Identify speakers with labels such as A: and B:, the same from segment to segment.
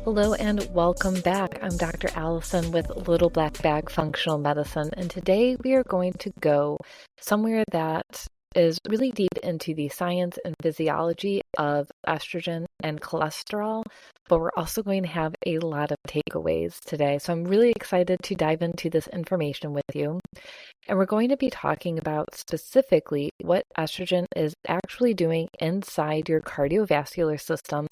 A: Hello and welcome back. I'm Dr. Allison with Little Black Bag Functional Medicine, and today we are going to go somewhere that is really deep into the science and physiology of estrogen and cholesterol, but we're also going to have a lot of takeaways today. So I'm really excited to dive into this information with you. And we're going to be talking about specifically what estrogen is actually doing inside your cardiovascular system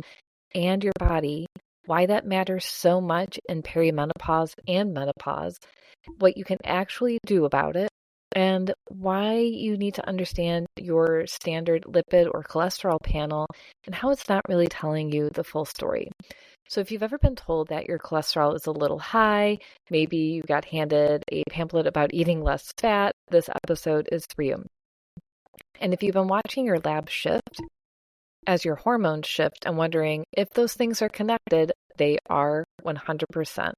A: and your body, why that matters so much in perimenopause and menopause, what you can actually do about it, and why you need to understand your standard lipid or cholesterol panel and how it's not really telling you the full story. So if you've ever been told that your cholesterol is a little high, maybe you got handed a pamphlet about eating less fat, this episode is for you. And if you've been watching your lab shift as your hormones shift and wondering if those things are connected, they are 100%.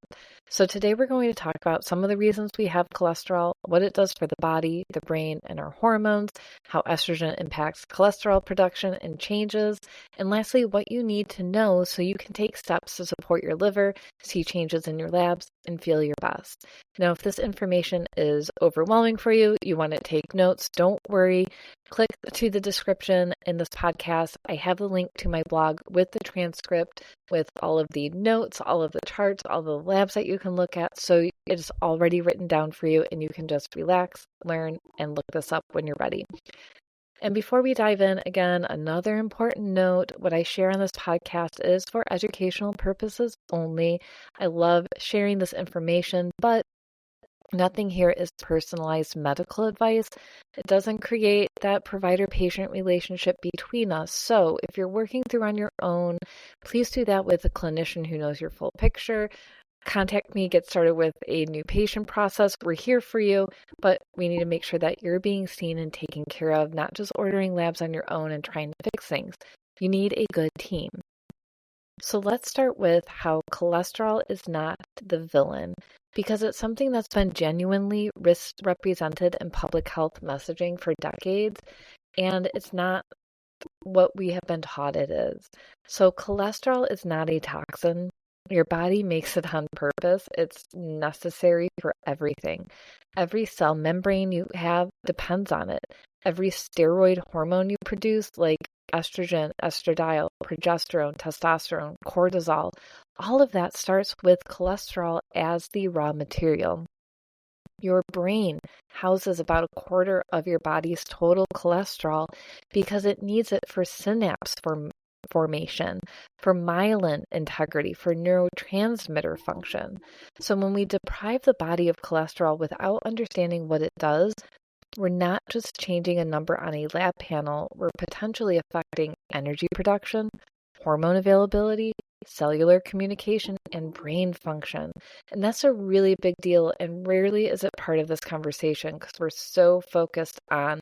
A: So today we're going to talk about some of the reasons we have cholesterol, what it does for the body, the brain, and our hormones, how estrogen impacts cholesterol production and changes, and lastly, what you need to know so you can take steps to support your liver, see changes in your labs, and feel your best. Now, if this information is overwhelming for you, you want to take notes, don't worry. Click to the description in this podcast. I have a link to my blog with the transcript, with all of the notes, all of the charts, all the labs that you can look at. So it is already written down for you and you can just relax, learn, and look this up when you're ready. And before we dive in, again, another important note, what I share on this podcast is for educational purposes only. I love sharing this information, but nothing here is personalized medical advice. It doesn't create that provider-patient relationship between us. So if you're working through on your own, please do that with a clinician who knows your full picture. Contact me, get started with a new patient process. We're here for you, but we need to make sure that you're being seen and taken care of, not just ordering labs on your own and trying to fix things. You need a good team. So let's start with how cholesterol is not the villain, because it's something that's been genuinely represented in public health messaging for decades, and it's not what we have been taught it is. So cholesterol is not a toxin. Your body makes it on purpose. It's necessary for everything. Every cell membrane you have depends on it. Every steroid hormone you produce, like estrogen, estradiol, progesterone, testosterone, cortisol, all of that starts with cholesterol as the raw material. Your brain houses about a quarter of your body's total cholesterol because it needs it for synapse formation, for myelin integrity, for neurotransmitter function. So when we deprive the body of cholesterol without understanding what it does, we're not just changing a number on a lab panel, we're potentially affecting energy production, hormone availability, cellular communication, and brain function. And that's a really big deal, and rarely is it part of this conversation because we're so focused on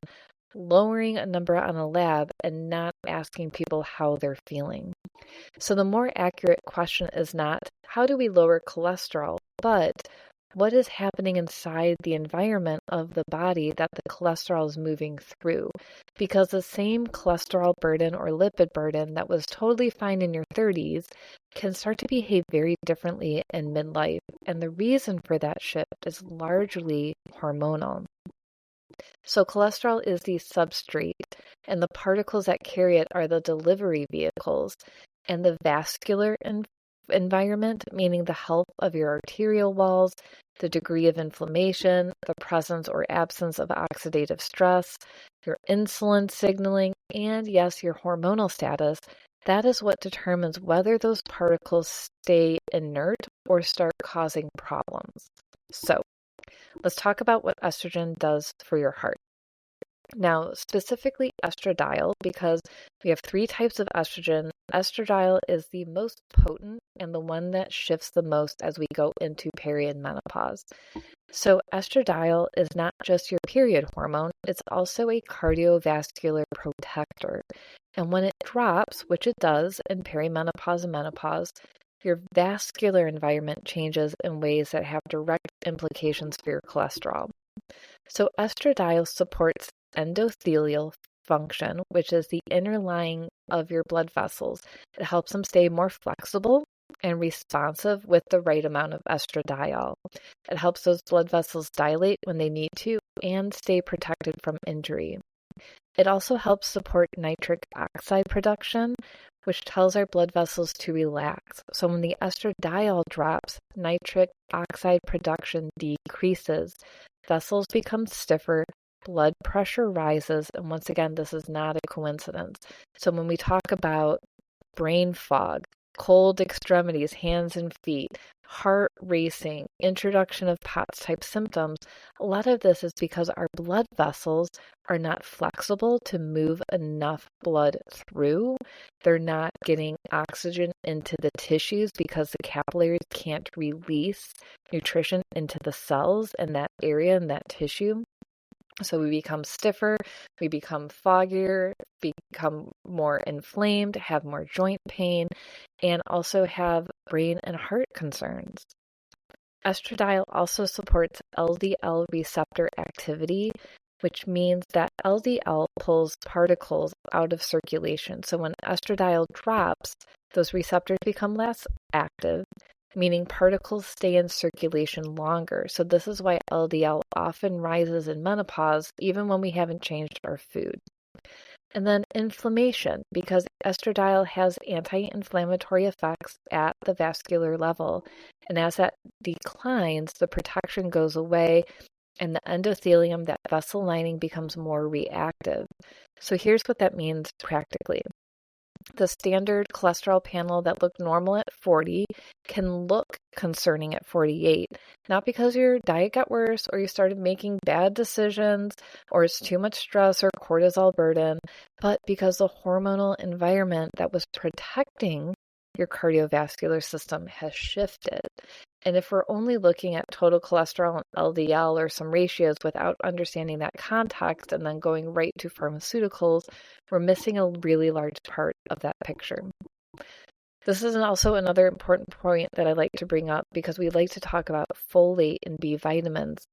A: lowering a number on a lab and not asking people how they're feeling. So the more accurate question is not, how do we lower cholesterol, but what is happening inside the environment of the body that the cholesterol is moving through? Because the same cholesterol burden or lipid burden that was totally fine in your 30s can start to behave very differently in midlife. And the reason for that shift is largely hormonal. So cholesterol is the substrate, and the particles that carry it are the delivery vehicles. And the vascular environment, meaning the health of your arterial walls, the degree of inflammation, the presence or absence of oxidative stress, your insulin signaling, and yes, your hormonal status, that is what determines whether those particles stay inert or start causing problems. So let's talk about what estrogen does for your heart. Now, specifically estradiol, because we have 3 types of estrogen. Estradiol is the most potent and the one that shifts the most as we go into perimenopause. So estradiol is not just your period hormone, it's also a cardiovascular protector. And when it drops, which it does in perimenopause and menopause, your vascular environment changes in ways that have direct implications for your cholesterol. So estradiol supports endothelial function, which is the inner lining of your blood vessels. It helps them stay more flexible, and responsive with the right amount of estradiol. It helps those blood vessels dilate when they need to and stay protected from injury. It also helps support nitric oxide production, which tells our blood vessels to relax. So when the estradiol drops, nitric oxide production decreases. Vessels become stiffer, blood pressure rises, and once again, this is not a coincidence. So when we talk about brain fog, cold extremities, hands and feet, heart racing, introduction of POTS type symptoms, a lot of this is because our blood vessels are not flexible to move enough blood through. They're not getting oxygen into the tissues because the capillaries can't release nutrition into the cells in that area, in that tissue. So we become stiffer, we become foggier, become more inflamed, have more joint pain, and also have brain and heart concerns. Estradiol also supports LDL receptor activity, which means that LDL pulls particles out of circulation. So when estradiol drops, those receptors become less active, meaning particles stay in circulation longer. So this is why LDL often rises in menopause, even when we haven't changed our food. And then inflammation, because estradiol has anti-inflammatory effects at the vascular level. And as that declines, the protection goes away and the endothelium, that vessel lining, becomes more reactive. So here's what that means practically. The standard cholesterol panel that looked normal at 40 can look concerning at 48, not because your diet got worse or you started making bad decisions or it's too much stress or cortisol burden, but because the hormonal environment that was protecting your cardiovascular system has shifted. And if we're only looking at total cholesterol and LDL or some ratios without understanding that context and then going right to pharmaceuticals, we're missing a really large part of that picture. This is also another important point that I like to bring up because we like to talk about folate and B vitamins.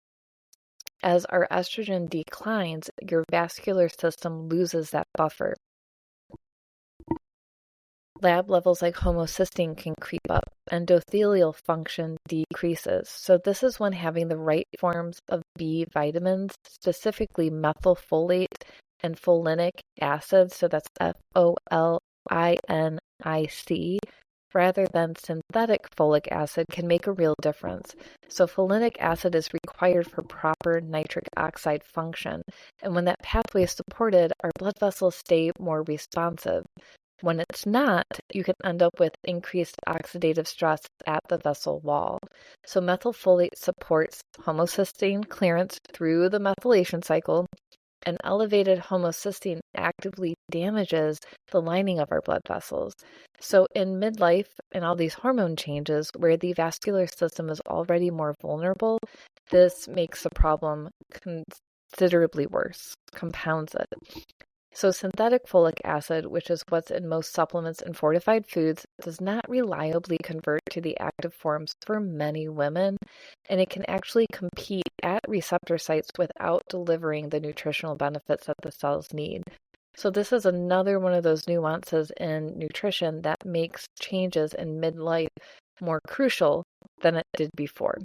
A: As our estrogen declines, your vascular system loses that buffer. Lab levels like homocysteine can creep up. Endothelial function decreases. So this is when having the right forms of B vitamins, specifically methylfolate and folinic acid, so that's FOLINIC, rather than synthetic folic acid, can make a real difference. So folinic acid is required for proper nitric oxide function. And when that pathway is supported, our blood vessels stay more responsive. When it's not, you can end up with increased oxidative stress at the vessel wall. So methylfolate supports homocysteine clearance through the methylation cycle, and elevated homocysteine actively damages the lining of our blood vessels. So in midlife and all these hormone changes, where the vascular system is already more vulnerable, this makes the problem considerably worse, compounds it. So synthetic folic acid, which is what's in most supplements and fortified foods, does not reliably convert to the active forms for many women, and it can actually compete at receptor sites without delivering the nutritional benefits that the cells need. So this is another one of those nuances in nutrition that makes changes in midlife more crucial than it did before.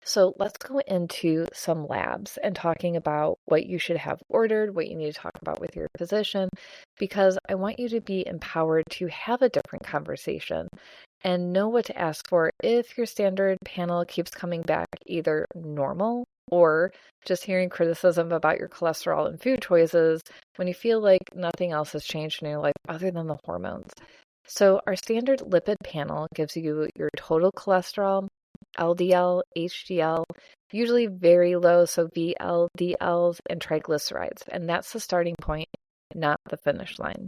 A: So let's go into some labs and talking about what you should have ordered, what you need to talk about with your physician, because I want you to be empowered to have a different conversation and know what to ask for if your standard panel keeps coming back either normal or just hearing criticism about your cholesterol and food choices when you feel like nothing else has changed in your life other than the hormones. So our standard lipid panel gives you your total cholesterol, LDL, HDL, usually very low, so VLDLs, and triglycerides. And that's the starting point, not the finish line.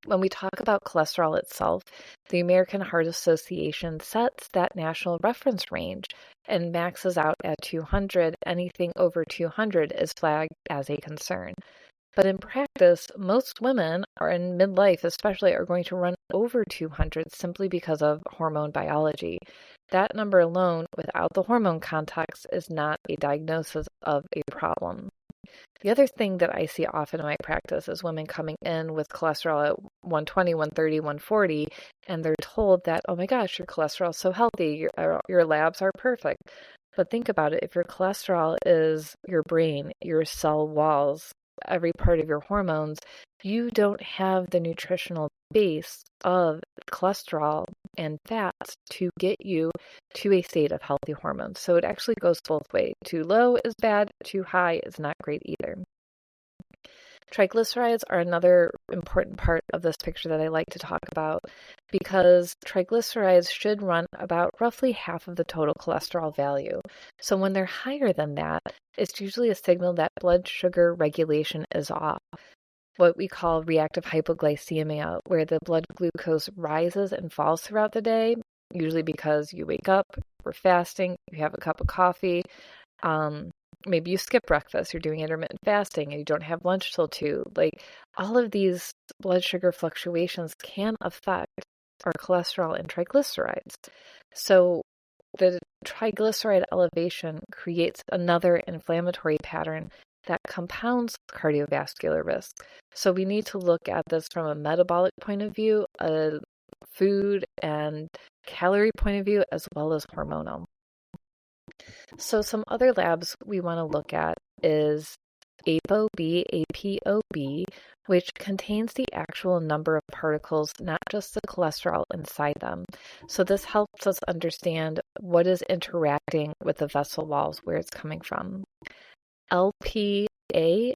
A: When we talk about cholesterol itself, the American Heart Association sets that national reference range and maxes out at 200. Anything over 200 is flagged as a concern. But in practice, most women are in midlife especially are going to run over 200 simply because of hormone biology. That number alone, without the hormone context, is not a diagnosis of a problem. The other thing that I see often in my practice is women coming in with cholesterol at 120, 130, 140, and they're told that, oh my gosh, your cholesterol is so healthy, your labs are perfect. But think about it, if your cholesterol is your brain, your cell walls, every part of your hormones, you don't have the nutritional base of cholesterol and fats to get you to a state of healthy hormones. So it actually goes both ways. Too low is bad, too high is not great either. Triglycerides are another important part of this picture that I like to talk about because triglycerides should run about roughly half of the total cholesterol value. So when they're higher than that, it's usually a signal that blood sugar regulation is off, what we call reactive hypoglycemia, where the blood glucose rises and falls throughout the day, usually because you wake up, we're fasting, you have a cup of coffee, maybe you skip breakfast, you're doing intermittent fasting, and you don't have lunch till 2. Like, all of these blood sugar fluctuations can affect our cholesterol and triglycerides. So the triglyceride elevation creates another inflammatory pattern that compounds cardiovascular risk. So we need to look at this from a metabolic point of view, a food and calorie point of view, as well as hormonal. So some other labs we want to look at is ApoB, which contains the actual number of particles, not just the cholesterol inside them. So this helps us understand what is interacting with the vessel walls, where it's coming from. LPA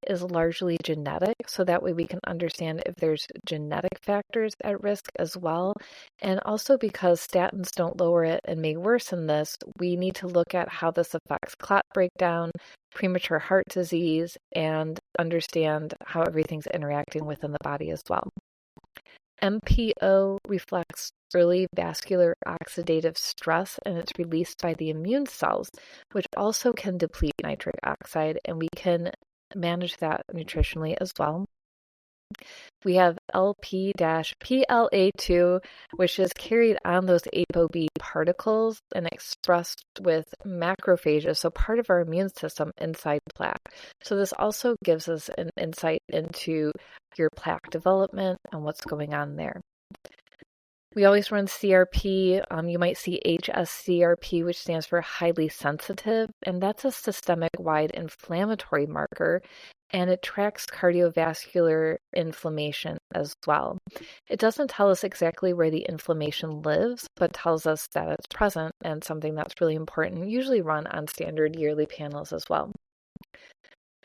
A: is largely genetic, so that way we can understand if there's genetic factors at risk as well. And also because statins don't lower it and may worsen this, we need to look at how this affects clot breakdown, premature heart disease, and understand how everything's interacting within the body as well. MPO reflects early vascular oxidative stress, and it's released by the immune cells, which also can deplete nitric oxide, and we can manage that nutritionally as well. We have LP-PLA2, which is carried on those ApoB particles and expressed with macrophages, so part of our immune system inside plaque. So this also gives us an insight into your plaque development and what's going on there. We always run CRP. You might see hsCRP, which stands for highly sensitive, and that's a systemic-wide inflammatory marker, and it tracks cardiovascular inflammation as well. It doesn't tell us exactly where the inflammation lives, but tells us that it's present and something that's really important, usually run on standard yearly panels as well.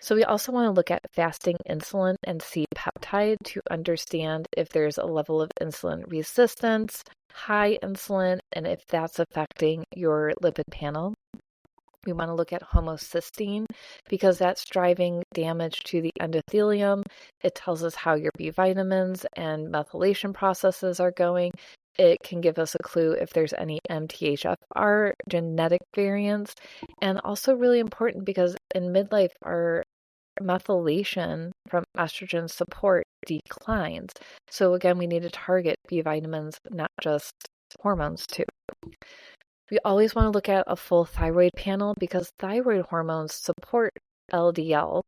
A: So we also want to look at fasting insulin and C-peptide to understand if there's a level of insulin resistance, high insulin, and if that's affecting your lipid panel. We want to look at homocysteine because that's driving damage to the endothelium. It tells us how your B vitamins and methylation processes are going. It can give us a clue if there's any MTHFR genetic variants, and also really important because in midlife, our methylation from estrogen support declines. So again, we need to target B vitamins, not just hormones too. We always want to look at a full thyroid panel because thyroid hormones support LDL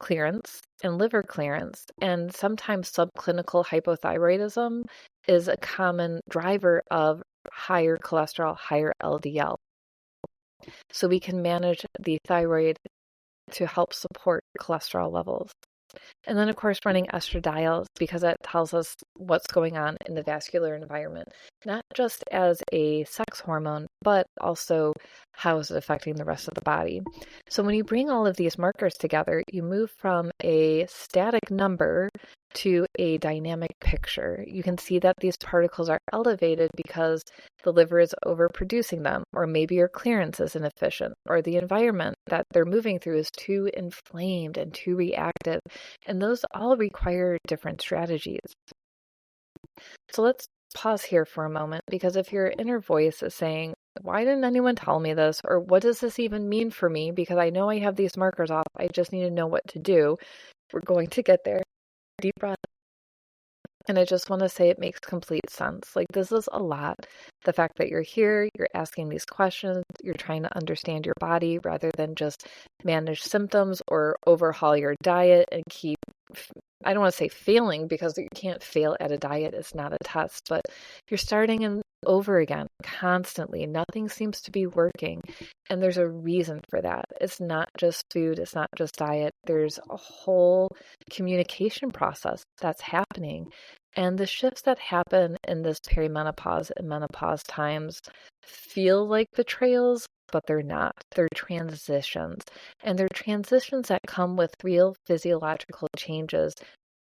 A: clearance and liver clearance, and sometimes subclinical hypothyroidism is a common driver of higher cholesterol, higher LDL. So we can manage the thyroid to help support cholesterol levels. And then, of course, running estradiol because that tells us what's going on in the vascular environment, not just as a sex hormone, but also how is it affecting the rest of the body. So when you bring all of these markers together, you move from a static number to a dynamic picture. You can see that these particles are elevated because the liver is overproducing them, or maybe your clearance is inefficient, or the environment that they're moving through is too inflamed and too reactive. And those all require different strategies. So let's pause here for a moment, because if your inner voice is saying, why didn't anyone tell me this? Or what does this even mean for me? Because I know I have these markers off. I just need to know what to do. We're going to get there. Deep breath. And I just want to say it makes complete sense. Like, this is a lot. The fact that you're here, you're asking these questions, you're trying to understand your body rather than just manage symptoms or overhaul your diet and keep, I don't want to say failing, because you can't fail at a diet. It's not a test, but you're starting over again constantly. Nothing seems to be working. And there's a reason for that. It's not just food. It's not just diet. There's a whole communication process that's happening. And the shifts that happen in this perimenopause and menopause times feel like betrayals, but they're not. They're transitions. And they're transitions that come with real physiological changes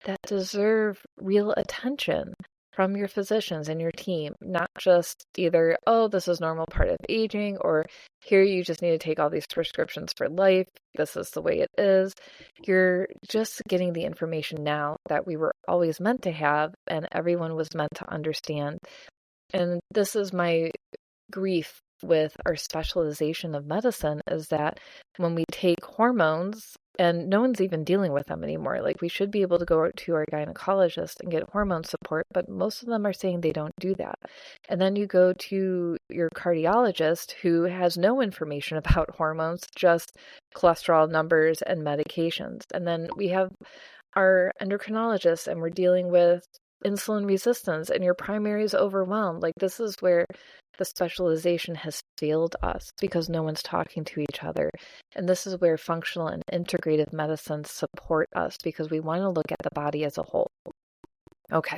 A: that deserve real attention from your physicians and your team, not just either, oh, this is normal part of aging, or here you just need to take all these prescriptions for life. This is the way it is. You're just getting the information now that we were always meant to have and everyone was meant to understand. And this is my grief with our specialization of medicine, is that when we take hormones, and no one's even dealing with them anymore. Like, we should be able to go to our gynecologist and get hormone support, but most of them are saying they don't do that. And then you go to your cardiologist who has no information about hormones, just cholesterol numbers and medications. And then we have our endocrinologist and we're dealing with insulin resistance and your primary is overwhelmed. Like, this is where the specialization has failed us because no one's talking to each other. And this is where functional and integrative medicine support us because we want to look at the body as a whole. Okay,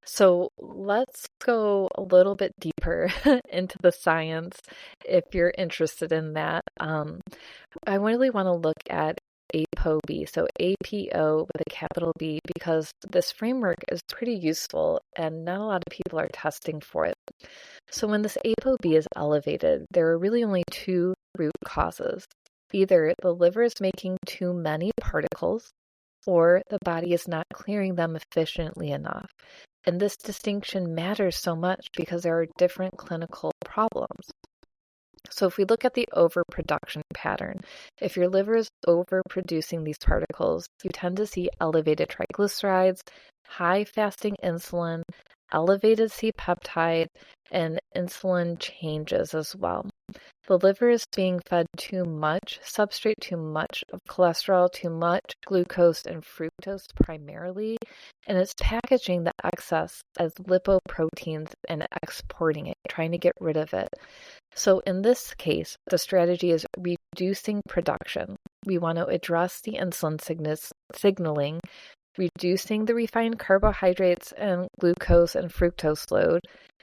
A: so let's go a little bit deeper into the science if you're interested in that. I really want to look at ApoB, so APO with a capital B, because this framework is pretty useful and not a lot of people are testing for it. So when this ApoB is elevated, there are really only two root causes. Either the liver is making too many particles or the body is not clearing them efficiently enough. And this distinction matters so much because there are different clinical problems. So if we look at the overproduction pattern, if your liver is overproducing these particles, you tend to see elevated triglycerides, high fasting insulin, elevated C-peptide, and insulin changes as well. The liver is being fed too much substrate, too much of cholesterol, too much glucose and fructose primarily, and it's packaging the excess as lipoproteins and exporting it, trying to get rid of it. So in this case, the strategy is reducing production. We want to address the insulin signaling, reducing the refined carbohydrates and glucose and fructose load.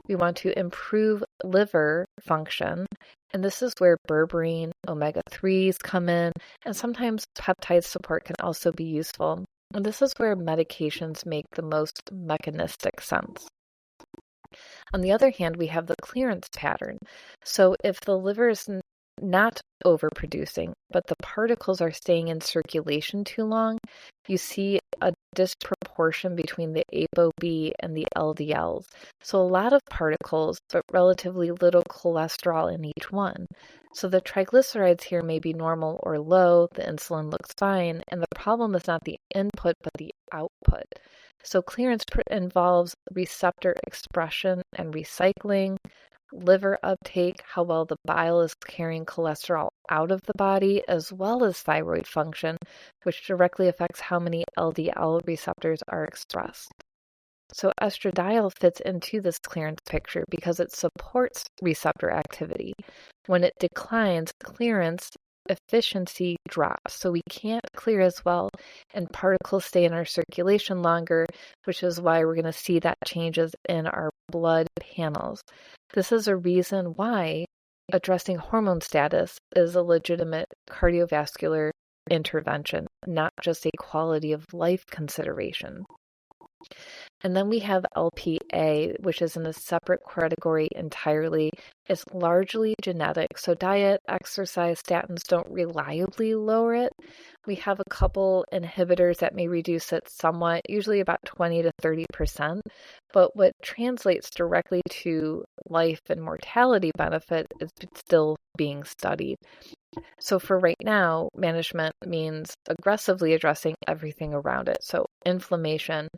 A: We want to improve liver function, and this is where berberine, omega-3s come in, and sometimes peptide support can also be useful. And this is where medications make the most mechanistic sense. On the other hand, we have the clearance pattern. So if the liver is not overproducing, but the particles are staying in circulation too long, you see a disproportion between the ApoB and the LDLs. So a lot of particles, but relatively little cholesterol in each one. So the triglycerides here may be normal or low, the insulin looks fine, and the problem is not the input, but the output. So clearance involves receptor expression and recycling, liver uptake, how well the bile is carrying cholesterol out of the body, as well as thyroid function, which directly affects how many LDL receptors are expressed. So estradiol fits into this clearance picture because it supports receptor activity. When it declines, clearance efficiency drops, so we can't clear as well, and particles stay in our circulation longer, which is why we're going to see that changes in our blood panels. This is a reason why addressing hormone status is a legitimate cardiovascular intervention, not just a quality of life consideration. And then we have LPA, which is in a separate category entirely. It's largely genetic, so diet, exercise, statins don't reliably lower it. We have a couple inhibitors that may reduce it somewhat, usually about 20 to 30%, but what translates directly to life and mortality benefit is still being studied. So for right now, management means aggressively addressing everything around it. So inflammation,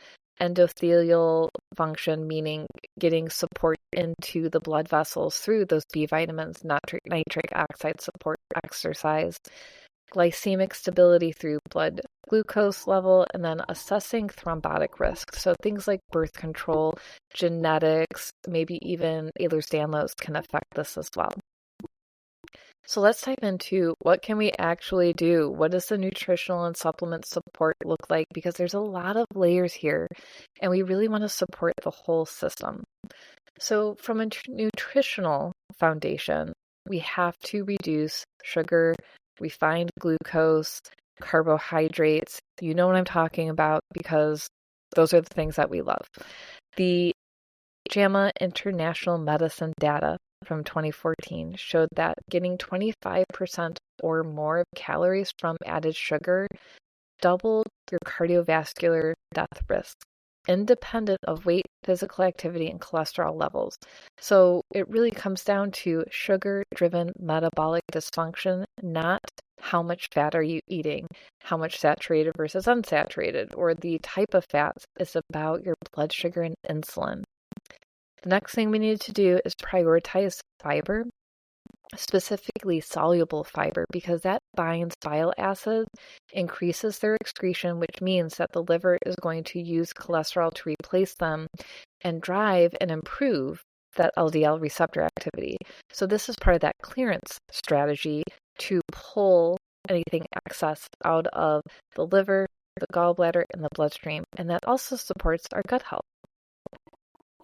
A: endothelial function, meaning getting support into the blood vessels through those B vitamins, nitric oxide support exercise, glycemic stability through blood glucose level, and then assessing thrombotic risk. So things like birth control, genetics, maybe even Ehlers-Danlos can affect this as well. So let's dive into what can we actually do? What does the nutritional and supplement support look like? Because there's a lot of layers here, and we really want to support the whole system. So from a nutritional foundation, we have to reduce sugar, refined glucose, carbohydrates. You know what I'm talking about because those are the things that we love. The JAMA International Medicine data from 2014 showed that getting 25% or more of calories from added sugar doubled your cardiovascular death risk, independent of weight, physical activity, and cholesterol levels. So it really comes down to sugar-driven metabolic dysfunction, not how much fat are you eating, how much saturated versus unsaturated, or the type of fats. It's about your blood sugar and insulin. The next thing we need to do is prioritize fiber, specifically soluble fiber, because that binds bile acids, increases their excretion, which means that the liver is going to use cholesterol to replace them and drive and improve that LDL receptor activity. So this is part of that clearance strategy to pull anything excess out of the liver, the gallbladder, and the bloodstream. And that also supports our gut health.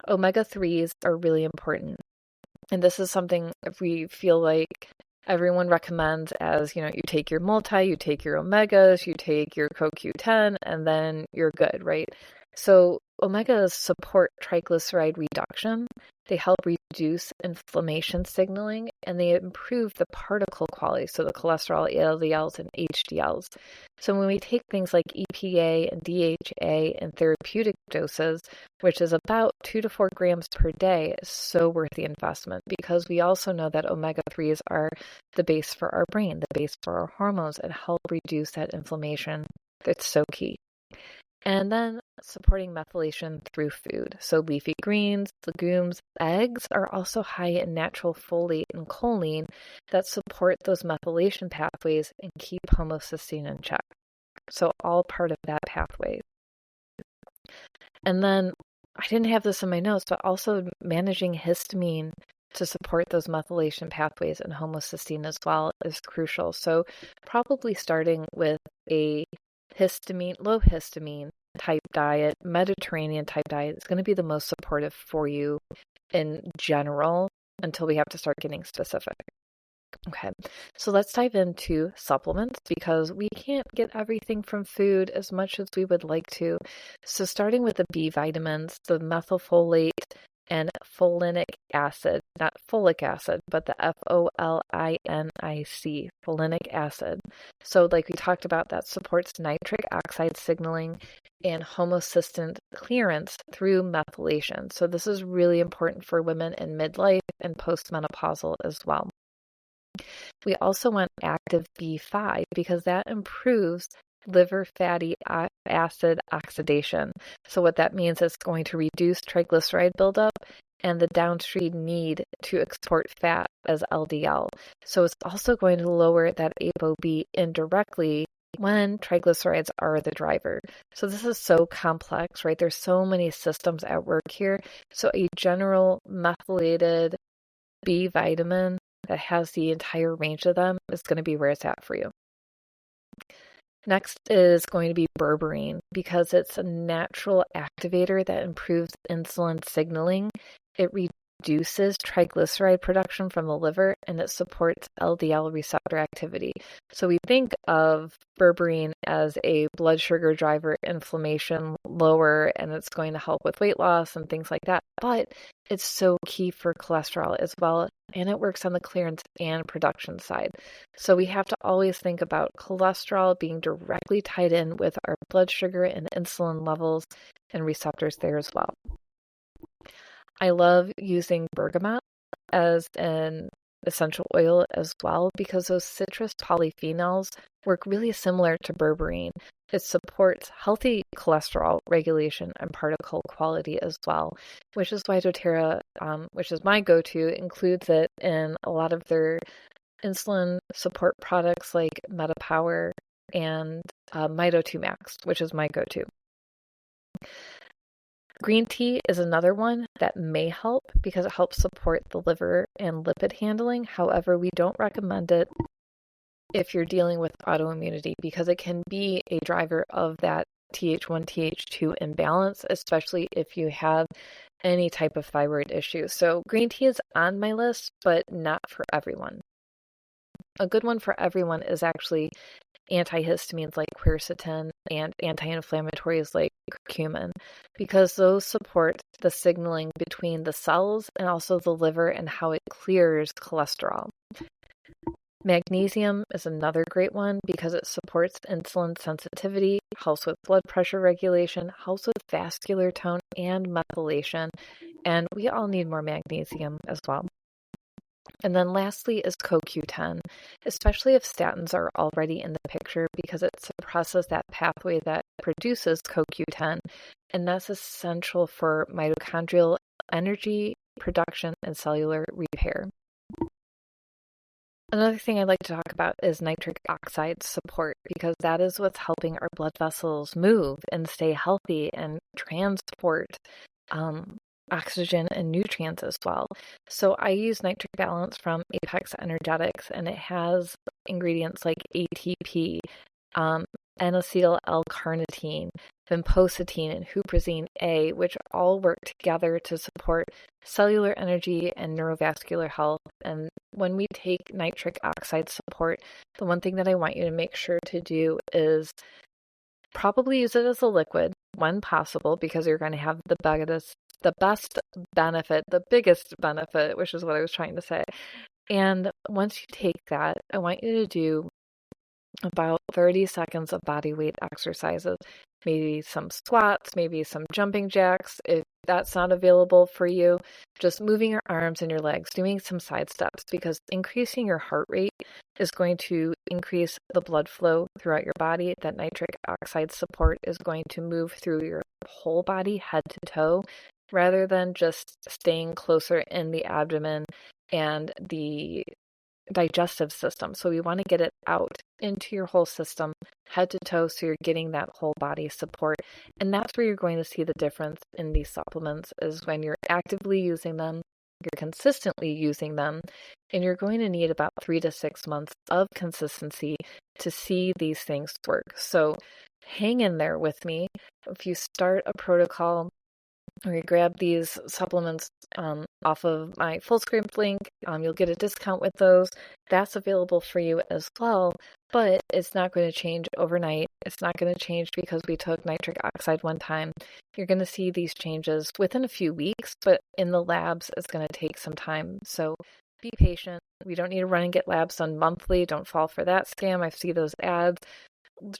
A: Omega-3s are really important. And this is something we feel like everyone recommends as, you take your you take your omegas, you take your CoQ10, and then you're good, right? So omegas support triglyceride reduction. They help reduce inflammation signaling, and they improve the particle quality, so the cholesterol, LDLs, and HDLs. So when we take things like EPA and DHA in therapeutic doses, which is about 2 to 4 grams per day, is so worth the investment, because we also know that omega-3s are the base for our brain, the base for our hormones, and help reduce that inflammation. That's so key. And then supporting methylation through food. So leafy greens, legumes, eggs are also high in natural folate and choline that support those methylation pathways and keep homocysteine in check. So all part of that pathway. And then I didn't have this in my notes, but also managing histamine to support those methylation pathways and homocysteine as well is crucial. So probably starting with a low histamine type diet, Mediterranean type diet is going to be the most supportive for you in general until we have to start getting specific. Okay, so let's dive into supplements because we can't get everything from food as much as we would like to. So starting with the B vitamins, the methylfolate and folinic acid, not folic acid, but the FOLINIC, folinic acid. So like we talked about, that supports nitric oxide signaling and homocysteine clearance through methylation. So this is really important for women in midlife and postmenopausal as well. We also want active B5 because that improves liver fatty acid oxidation. So what that means is it's going to reduce triglyceride buildup and the downstream need to export fat as LDL. So it's also going to lower that ApoB indirectly when triglycerides are the driver. So this is so complex, right? There's so many systems at work here. So a general methylated B vitamin that has the entire range of them is going to be where it's at for you. Next is going to be berberine because it's a natural activator that improves insulin signaling. It reduces triglyceride production from the liver and it supports LDL receptor activity. So we think of berberine as a blood sugar driver, inflammation lower, and it's going to help with weight loss and things like that. But it's so key for cholesterol as well, and it works on the clearance and production side. So we have to always think about cholesterol being directly tied in with our blood sugar and insulin levels and receptors there as well. I love using bergamot as an essential oil as well, because those citrus polyphenols work really similar to berberine. It supports healthy cholesterol regulation and particle quality as well, which is why doTERRA, which is my go-to, includes it in a lot of their insulin support products like MetaPower and Mito2 Max, which is my go-to. Green tea is another one that may help because it helps support the liver and lipid handling. However, we don't recommend it if you're dealing with autoimmunity because it can be a driver of that Th1, Th2 imbalance, especially if you have any type of thyroid issue. So green tea is on my list, but not for everyone. A good one for everyone is actually antihistamines like quercetin and anti-inflammatories like curcumin, because those support the signaling between the cells and also the liver and how it clears cholesterol. Magnesium is another great one because it supports insulin sensitivity, helps with blood pressure regulation, helps with vascular tone and methylation, and we all need more magnesium as well. And then lastly is CoQ10, especially if statins are already in the picture because it suppresses that pathway that produces CoQ10, and that's essential for mitochondrial energy production and cellular repair. Another thing I'd like to talk about is nitric oxide support because that is what's helping our blood vessels move and stay healthy and transport oxygen and nutrients as well. So I use Nitric Balance from Apex Energetics, and it has ingredients like ATP, N-acetyl L-carnitine, vinpocetine, and huperzine A, which all work together to support cellular energy and neurovascular health. And when we take nitric oxide support, the one thing that I want you to make sure to do is probably use it as a liquid when possible, because you're going to have the best benefit, the biggest benefit, which is what I was trying to say. And once you take that, I want you to do about 30 seconds of body weight exercises, maybe some squats, maybe some jumping jacks. If that's not available for you, just moving your arms and your legs, doing some side steps, because increasing your heart rate is going to increase the blood flow throughout your body. That nitric oxide support is going to move through your whole body, head to toe, rather than just staying closer in the abdomen and the digestive system. So we want to get it out into your whole system, head to toe, so you're getting that whole body support. And that's where you're going to see the difference in these supplements, is when you're actively using them, you're consistently using them, and you're going to need about 3 to 6 months of consistency to see these things work. So hang in there with me. If you start a protocol or you grab these supplements off of my Fullscript link, you'll get a discount with those. That's available for you as well, but it's not going to change overnight. It's not going to change because we took nitric oxide one time. You're going to see these changes within a few weeks, but in the labs, it's going to take some time. So be patient. We don't need to run and get labs done monthly. Don't fall for that scam. I see those ads.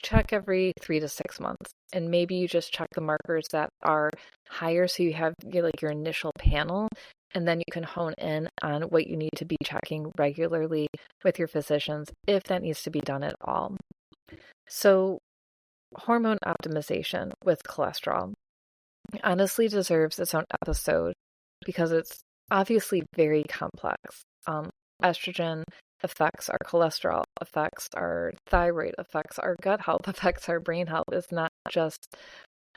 A: Check every 3 to 6 months, and maybe you just check the markers that are higher so you have your initial panel, and then you can hone in on what you need to be checking regularly with your physicians if that needs to be done at all. So hormone optimization with cholesterol honestly deserves its own episode because it's obviously very complex. Estrogen affects our cholesterol, affects our thyroid, affects our gut health, affects our brain health. It's not just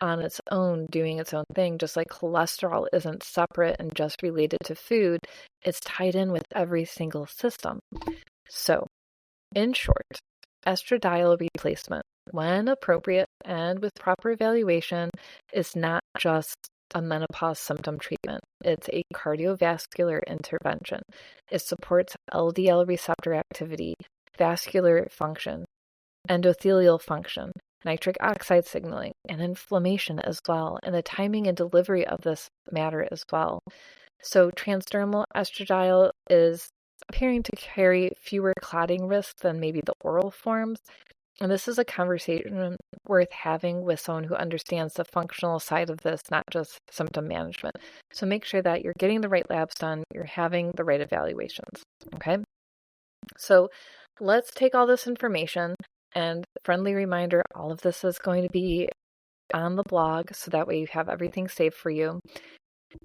A: on its own doing its own thing, just like cholesterol isn't separate and just related to food. It's tied in with every single system. So, in short, estradiol replacement, when appropriate and with proper evaluation, is not just a menopause symptom treatment. It's a cardiovascular intervention. It supports LDL receptor activity, vascular function, endothelial function, nitric oxide signaling, and inflammation as well, and the timing and delivery of this matter as well. So transdermal estradiol is appearing to carry fewer clotting risks than maybe the oral forms. And this is a conversation worth having with someone who understands the functional side of this, not just symptom management. So make sure that you're getting the right labs done, you're having the right evaluations. Okay? So let's take all this information, and friendly reminder, all of this is going to be on the blog, so that way you have everything saved for you.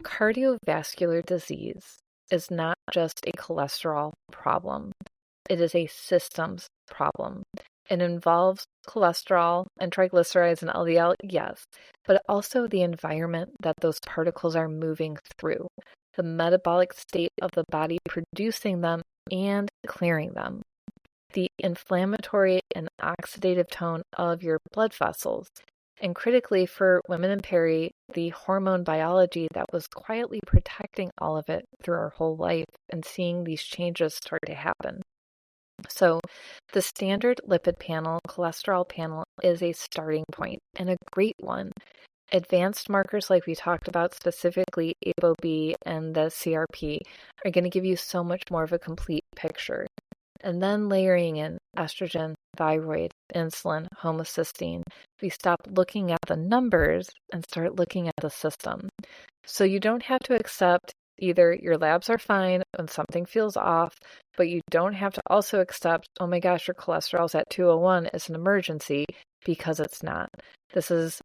A: Cardiovascular disease is not just a cholesterol problem. It is a systems problem. It involves cholesterol and triglycerides and LDL, yes, but also the environment that those particles are moving through, the metabolic state of the body producing them and clearing them, the inflammatory and oxidative tone of your blood vessels, and critically for women in peri, the hormone biology that was quietly protecting all of it through our whole life and seeing these changes start to happen. So the standard lipid panel, cholesterol panel, is a starting point and a great one. Advanced markers like we talked about, specifically ApoB and the CRP, are going to give you so much more of a complete picture. And then layering in estrogen, thyroid, insulin, homocysteine, we stop looking at the numbers and start looking at the system. So you don't have to accept either your labs are fine when something feels off, but you don't have to also accept, oh my gosh, your cholesterol's at 201 is an emergency, because it's not. This is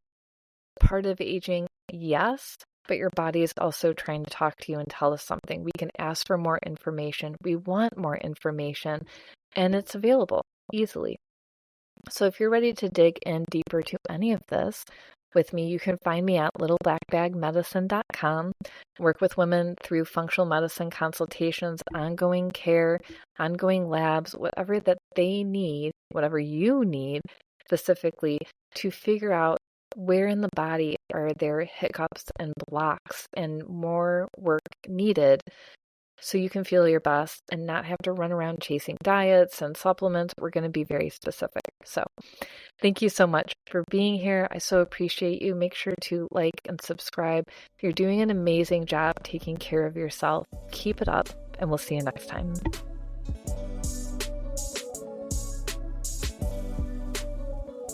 A: part of aging, yes, but your body is also trying to talk to you and tell us something. We can ask for more information. We want more information, and it's available easily. So if you're ready to dig in deeper to any of this with me, you can find me at littleblackbagmedicine.com. Work with women through functional medicine consultations, ongoing care, ongoing labs, whatever that they need, whatever you need specifically, to figure out where in the body are there hiccups and blocks and more work needed, so you can feel your best and not have to run around chasing diets and supplements. We're going to be very specific. So thank you so much for being here. I so appreciate you. Make sure to like and subscribe. You're doing an amazing job taking care of yourself. Keep it up, and we'll see you next time.